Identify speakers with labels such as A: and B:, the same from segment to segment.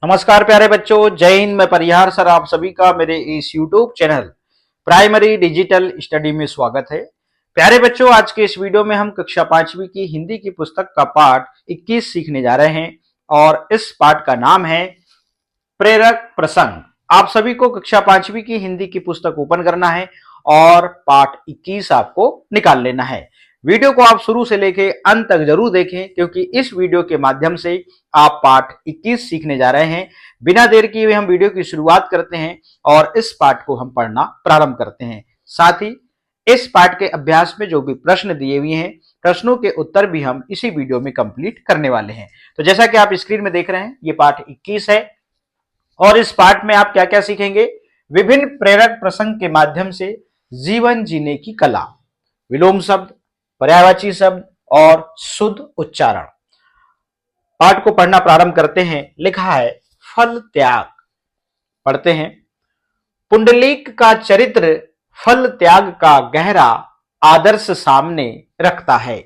A: नमस्कार प्यारे बच्चों, जय हिंद। मैं परिहार सर आप सभी का मेरे इस YouTube channel primary digital study में स्वागत है। प्यारे बच्चों, आज के इस वीडियो में हम कक्षा 5वीं की हिंदी की पुस्तक का पाठ 21 सीखने जा रहे हैं और इस पाठ का नाम है प्रेरक प्रसंग। आप सभी को कक्षा 5वीं की हिंदी की पुस्तक ओपन करना है और पाठ 21 आपको निकाल लेना है। वीडियो को आप शुरू से लेके अंत तक जरूर देखें, क्योंकि इस वीडियो के माध्यम से आप पाठ 21 सीखने जा रहे हैं। बिना देर किए हुए हम वीडियो की शुरुआत करते हैं और इस पाठ को हम पढ़ना प्रारंभ करते हैं। साथ ही इस पाठ के अभ्यास में जो भी प्रश्न दिए हुए हैं, प्रश्नों के उत्तर भी हम इसी वीडियो में कंप्लीट करने वाले हैं। तो जैसा कि आप स्क्रीन में देख रहे हैं, ये पाठ 21 है और इस पाठ में आप क्या क्या सीखेंगे? विभिन्न प्रेरक प्रसंग के माध्यम से जीवन जीने की कला, विलोम शब्द, पर्यायवाची शब्द और शुद्ध उच्चारण। पाठ को पढ़ना प्रारंभ करते हैं। लिखा है फल त्याग। पढ़ते हैं। पुंडलीक का चरित्र फल त्याग का गहरा आदर्श सामने रखता है।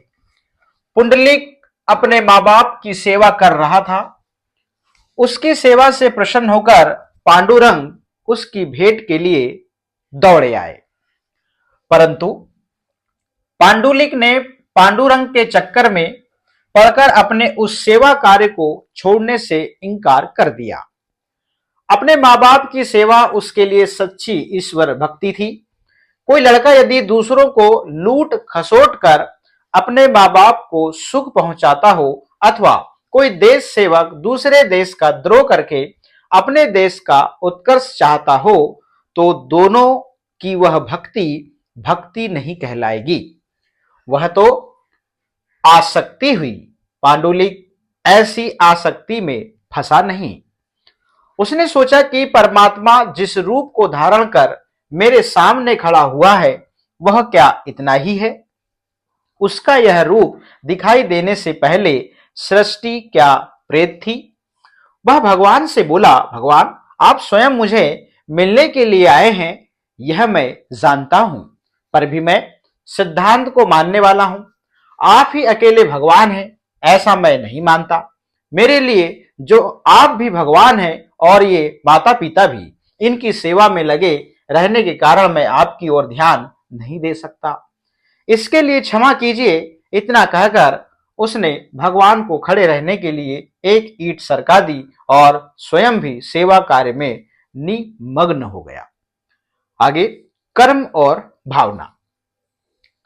A: पुंडलीक अपने मां बाप की सेवा कर रहा था। उसकी सेवा से प्रसन्न होकर पांडुरंग उसकी भेंट के लिए दौड़े आए, परंतु पांडुलिक ने पांडुरंग के चक्कर में पड़कर अपने उस सेवा कार्य को छोड़ने से इनकार कर दिया। अपने माँ बाप की सेवा उसके लिए सच्ची ईश्वर भक्ति थी। कोई लड़का यदि दूसरों को लूट खसोट कर अपने माँ बाप को सुख पहुंचाता हो, अथवा कोई देश सेवक दूसरे देश का द्रोह करके अपने देश का उत्कर्ष चाहता हो, तो दोनों की वह भक्ति भक्ति नहीं कहलाएगी, वह तो आसक्ति हुई। पांडुलिक ऐसी आसक्ति में फंसा नहीं। उसने सोचा कि परमात्मा जिस रूप को धारण कर मेरे सामने खड़ा हुआ है, वह क्या इतना ही है? उसका यह रूप दिखाई देने से पहले सृष्टि क्या प्रेत थी? वह भगवान से बोला, भगवान, आप स्वयं मुझे मिलने के लिए आए हैं, यह मैं जानता हूं, पर भी मैं सिद्धांत को मानने वाला हूं। आप ही अकेले भगवान हैं, ऐसा मैं नहीं मानता। मेरे लिए जो आप भी भगवान हैं और ये माता पिता भी, इनकी सेवा में लगे रहने के कारण मैं आपकी ओर ध्यान नहीं दे सकता। इसके लिए क्षमा कीजिए। इतना कहकर उसने भगवान को खड़े रहने के लिए एक ईंट सरका दी और स्वयं भी सेवा कार्य में निमग्न हो गया। आगे कर्म और भावना।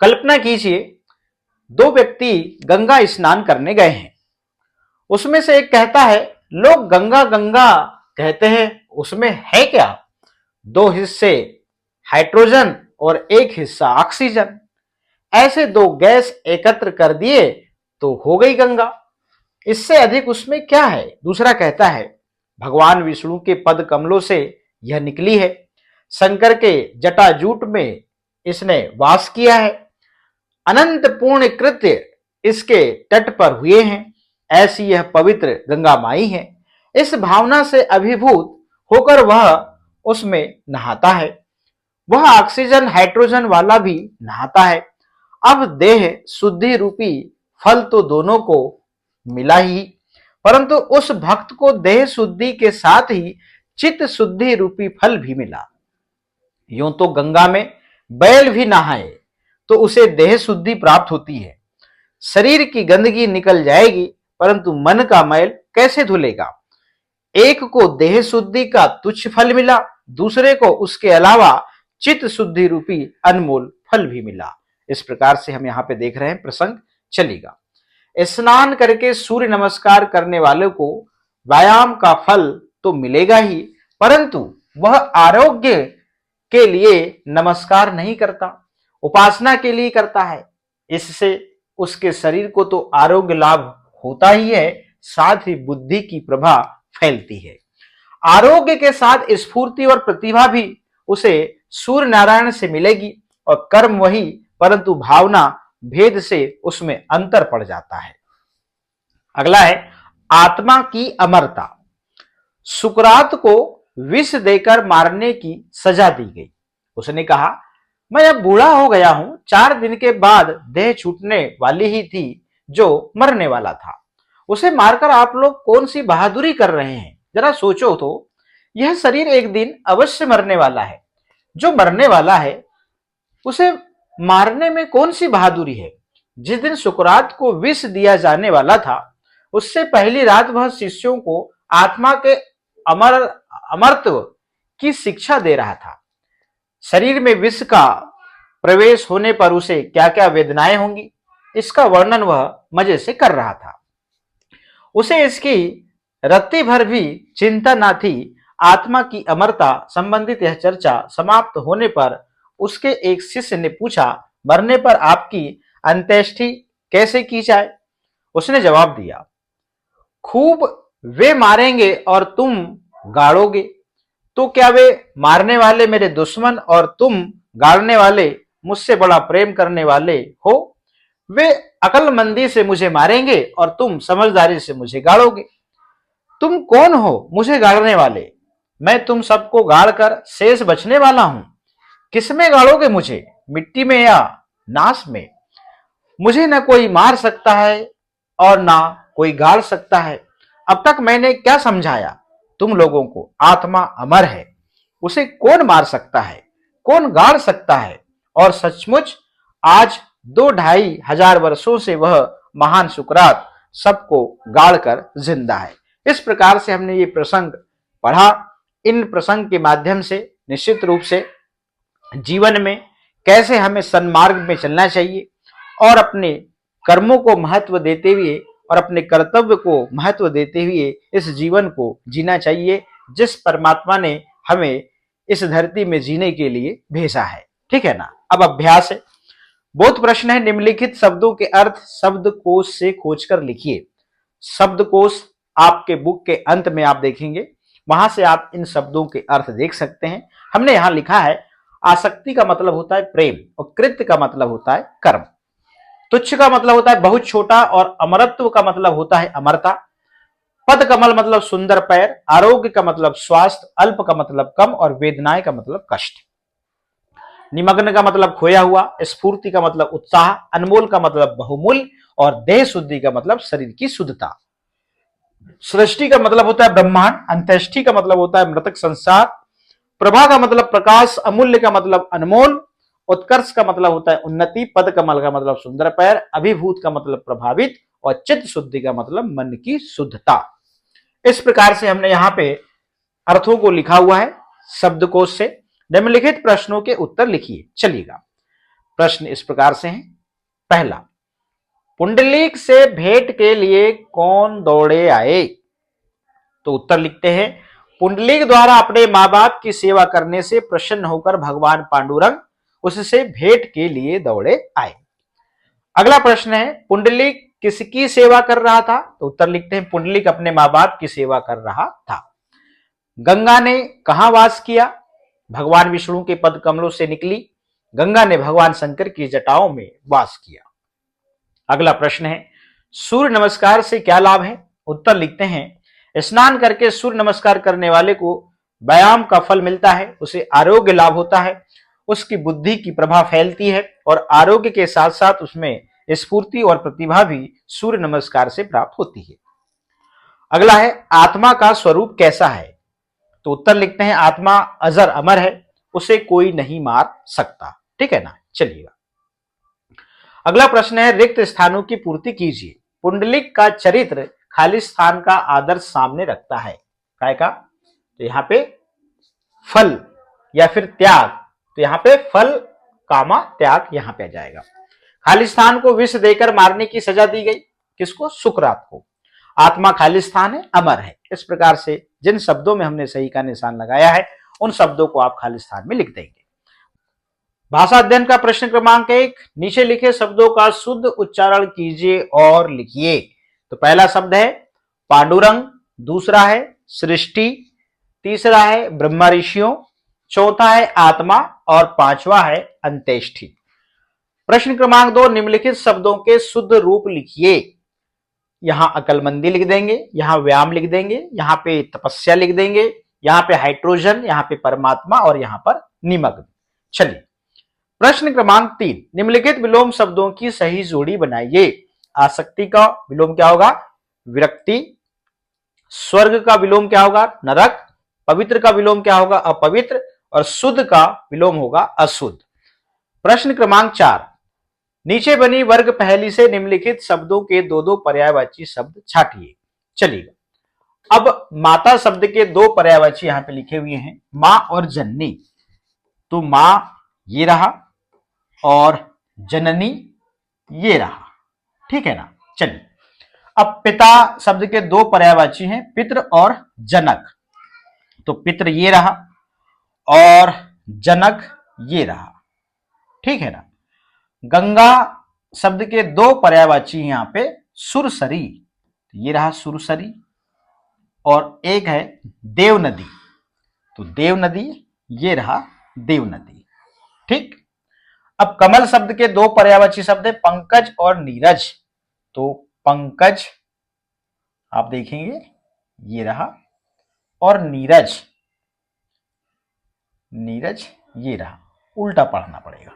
A: कल्पना कीजिए, दो व्यक्ति गंगा स्नान करने गए हैं। उसमें से एक कहता है, लोग गंगा गंगा कहते हैं, उसमें है क्या? दो हिस्से हाइड्रोजन और एक हिस्सा ऑक्सीजन। ऐसे दो गैस एकत्र कर दिए तो हो गई गंगा, इससे अधिक उसमें क्या है? दूसरा कहता है, भगवान विष्णु के पद कमलों से यह निकली है, शंकर के जटाजूट में इसने वास किया है, अनंत पूर्ण कृत्य इसके तट पर हुए हैं, ऐसी यह पवित्र गंगा माई है। इस भावना से अभिभूत होकर वह उसमें नहाता है। वह ऑक्सीजन हाइड्रोजन वाला भी नहाता है। अब देह शुद्धि रूपी फल तो दोनों को मिला ही, परंतु उस भक्त को देह शुद्धि के साथ ही चित्त शुद्धि रूपी फल भी मिला। यूं तो गंगा में बैल भी नहाए तो उसे देह शुद्धि प्राप्त होती है, शरीर की गंदगी निकल जाएगी, परंतु मन का मैल कैसे धुलेगा? एक को देह शुद्धि का तुच्छ फल मिला, दूसरे को उसके अलावा चित्त शुद्धि रूपी अनमोल फल भी मिला। इस प्रकार से हम यहाँ पे देख रहे हैं प्रसंग चलेगा। स्नान करके सूर्य नमस्कार करने वाले को व्यायाम का फल तो मिलेगा ही, परंतु वह आरोग्य के लिए नमस्कार नहीं करता, उपासना के लिए करता है। इससे उसके शरीर को तो आरोग्य लाभ होता ही है, साथ ही बुद्धि की प्रभा फैलती है। आरोग्य के साथ स्फूर्ति और प्रतिभा भी उसे सूर्य नारायण से मिलेगी और कर्म वही, परंतु भावना भेद से उसमें अंतर पड़ जाता है। अगला है आत्मा की अमरता। सुकरात को विष देकर मारने की सजा दी गई। उसने कहा, मैं अब बूढ़ा हो गया हूं, 4 दिन के बाद देह छूटने वाली ही थी जो मरने वाला था। उसे मारकर आप लोग कौन सी बहादुरी कर रहे हैं? जरा सोचो तो, यह शरीर एक दिन अवश्य मरने वाला है। जो मरने वाला है उसे मारने में कौन सी बहादुरी है। जिस दिन सुकरात को विष दिया जाने वाला था, उससे पहली रात वह शिष्यों को आत्मा के अमर अमरत्व की शिक्षा दे रहा था। शरीर में विष का प्रवेश होने पर उसे क्या क्या वेदनाएं होंगी, इसका वर्णन वह मजे से कर रहा था। उसे इसकी रत्ती भर भी चिंता न थी। आत्मा की अमरता संबंधित यह चर्चा समाप्त होने पर उसके एक शिष्य ने पूछा, मरने पर आपकी अंत्येष्टि कैसे की जाए। उसने जवाब दिया, खूब वे मारेंगे और तुम गाड़ोगे। तो क्या वे मारने वाले मेरे दुश्मन और तुम गाड़ने वाले मुझसे बड़ा प्रेम करने वाले हो। वे अकलमंदी से मुझे मारेंगे और तुम समझदारी से मुझे गाड़ोगे। तुम कौन हो मुझे गाड़ने वाले। मैं तुम सबको गाड़ कर शेष बचने वाला हूं। किसमें गाड़ोगे मुझे, मिट्टी में या नाश में। मुझे न कोई मार सकता है और ना कोई गाड़ सकता है। अब तक मैंने क्या समझाया तुम लोगों को, आत्मा अमर है, उसे कौन मार सकता है, कौन गाड़ सकता है। और सचमुच आज 2-2.5 हजार वर्षों से वह महान सुकरात सबको गाड़ कर जिंदा है। इस प्रकार से हमने ये प्रसंग पढ़ा। इन प्रसंग के माध्यम से निश्चित रूप से जीवन में कैसे हमें सन्मार्ग में चलना चाहिए और अपने कर्मों को महत्व देते हुए और अपने कर्तव्य को महत्व देते हुए इस जीवन को जीना चाहिए, जिस परमात्मा ने हमें इस धरती में जीने के लिए भेजा है। ठीक है ना। अब अभ्यास है। बहुत प्रश्न है। निम्नलिखित शब्दों के अर्थ शब्दकोश से खोजकर लिखिए। शब्दकोश आपके बुक के अंत में आप देखेंगे, वहां से आप इन शब्दों के अर्थ देख सकते हैं। हमने यहां लिखा है, आसक्ति का मतलब होता है प्रेम और कृत्य का मतलब होता है कर्म। तुच्छ का मतलब होता है बहुत छोटा और अमरत्व का मतलब होता है अमरता। पद कमल मतलब सुंदर पैर। आरोग्य का मतलब स्वास्थ्य। अल्प का मतलब कम और वेदनाएं का मतलब कष्ट। निमग्न का मतलब खोया हुआ। स्फूर्ति का मतलब उत्साह। अनमोल का मतलब बहुमूल्य और देह शुद्धि का मतलब शरीर की शुद्धता। सृष्टि का मतलब होता है ब्रह्मांड। अंत्येष्टि का मतलब होता है मृतक संसार। प्रभा का मतलब प्रकाश। अमूल्य का मतलब अनमोल। उत्कर्ष का मतलब होता है उन्नति। पद कमल का मतलब सुंदर पैर। अभिभूत का मतलब प्रभावित और चित्त शुद्धि का मतलब मन की शुद्धता। इस प्रकार से हमने यहाँ पे अर्थों को लिखा हुआ है शब्दकोश से। निम्नलिखित प्रश्नों के उत्तर लिखिए। चलिएगा, प्रश्न इस प्रकार से हैं। पहला, पुंडलीक से भेंट के लिए कौन दौड़े आए। तो उत्तर लिखते हैं, पुंडलीक द्वारा अपने मां बाप की सेवा करने से प्रसन्न होकर भगवान पांडुरंग उससे भेंट के लिए दौड़े आए। अगला प्रश्न है, पुंडलीक किसकी सेवा कर रहा था। तो उत्तर लिखते हैं, पुंडलीक अपने मां बाप की सेवा कर रहा था। गंगा ने कहां वास किया। भगवान विष्णु के पद कमलों से निकली गंगा ने भगवान शंकर की जटाओं में वास किया। अगला प्रश्न है, सूर्य नमस्कार से क्या लाभ है। उत्तर लिखते हैं, स्नान करके सूर्य नमस्कार करने वाले को व्यायाम का फल मिलता है, उसे आरोग्य लाभ होता है, उसकी बुद्धि की प्रभा फैलती है और आरोग्य के साथ साथ उसमें स्फूर्ति और प्रतिभा भी सूर्य नमस्कार से प्राप्त होती है। अगला है, आत्मा का स्वरूप कैसा है। तो उत्तर लिखते हैं, आत्मा अजर अमर है, उसे कोई नहीं मार सकता। ठीक है ना। चलिएगा, अगला प्रश्न है, रिक्त स्थानों की पूर्ति कीजिए। पुंडलिक का चरित्र खाली स्थान का आदर्श सामने रखता है। काय का, तो यहां पे फल या फिर त्याग, तो यहां पे फल कामा त्याग यहां पे आ जाएगा। खाली स्थान को विष देकर मारने की सजा दी गई, किसको, सुकरात को। आत्मा खाली स्थान है, अमर है। इस प्रकार से जिन शब्दों में हमने सही का निशान लगाया है उन शब्दों को आप खाली स्थान में लिख देंगे। भाषा अध्ययन का प्रश्न क्रमांक 1, नीचे लिखे शब्दों का शुद्ध उच्चारण कीजिए और लिखिए। तो पहला शब्द है पांडुरंग, दूसरा है सृष्टि, तीसरा है ब्रह्मा ऋषियों, चौथा है आत्मा और पांचवा है अंत्येष्टि। प्रश्न क्रमांक 2, निम्नलिखित शब्दों के शुद्ध रूप लिखिए। यहां अकलमंदी लिख देंगे, यहां व्यायाम लिख देंगे, यहां पे तपस्या लिख देंगे, यहां पे हाइड्रोजन, यहां पे परमात्मा और यहां पर निमग्न। चलिए, प्रश्न क्रमांक 3, निम्नलिखित विलोम शब्दों की सही जोड़ी बनाइए। आसक्ति का विलोम क्या होगा, विरक्ति। स्वर्ग का विलोम क्या होगा? नरक। पवित्र का विलोम क्या होगा? अपवित्र। और शुद्ध का विलोम होगा अशुद्ध। प्रश्न क्रमांक 4, नीचे बनी वर्ग पहेली से निम्नलिखित शब्दों के दो दो पर्यायवाची शब्द छांटिए। चलिए, अब माता शब्द के दो पर्यायवाची यहां पे लिखे हुए हैं, मां और जननी। तो मां ये रहा और जननी ये रहा, ठीक है ना। चलिए, अब पिता शब्द के दो पर्यायवाची हैं, पितृ और जनक। तो पितृ ये रहा और जनक ये रहा, ठीक है ना। गंगा शब्द के दो पर्यायवाची यहां पे सुरसरी, ये रहा सुरसरी, और एक है देव नदी। तो देव नदी ये रहा देव नदी, ठीक। अब कमल शब्द के दो पर्यायवाची शब्द है पंकज और नीरज। तो पंकज आप देखेंगे ये रहा, और नीरज, नीरज ये रहा। उल्टा पढ़ना पड़ेगा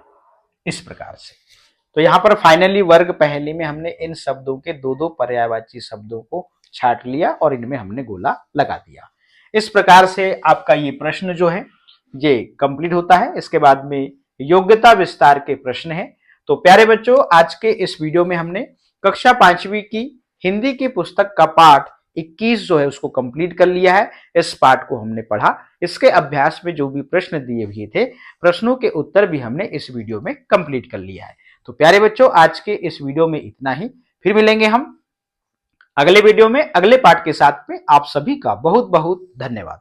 A: इस प्रकार से। तो यहां पर फाइनली वर्ग पहेली में हमने इन शब्दों के दो दो पर्यायवाची शब्दों को छांट लिया और इनमें हमने गोला लगा दिया। इस प्रकार से आपका ये प्रश्न जो है ये कंप्लीट होता है। इसके बाद में योग्यता विस्तार के प्रश्न है। तो प्यारे बच्चों, आज के इस वीडियो में हमने कक्षा 5वीं की हिंदी की पुस्तक का पाठ 21 जो है उसको कंप्लीट कर लिया है। इस पाठ को हमने पढ़ा, इसके अभ्यास में जो भी प्रश्न दिए हुए थे, प्रश्नों के उत्तर भी हमने इस वीडियो में कंप्लीट कर लिया है। तो प्यारे बच्चों, आज के इस वीडियो में इतना ही। फिर मिलेंगे हम अगले वीडियो में अगले पाठ के साथ में। आप सभी का बहुत बहुत धन्यवाद।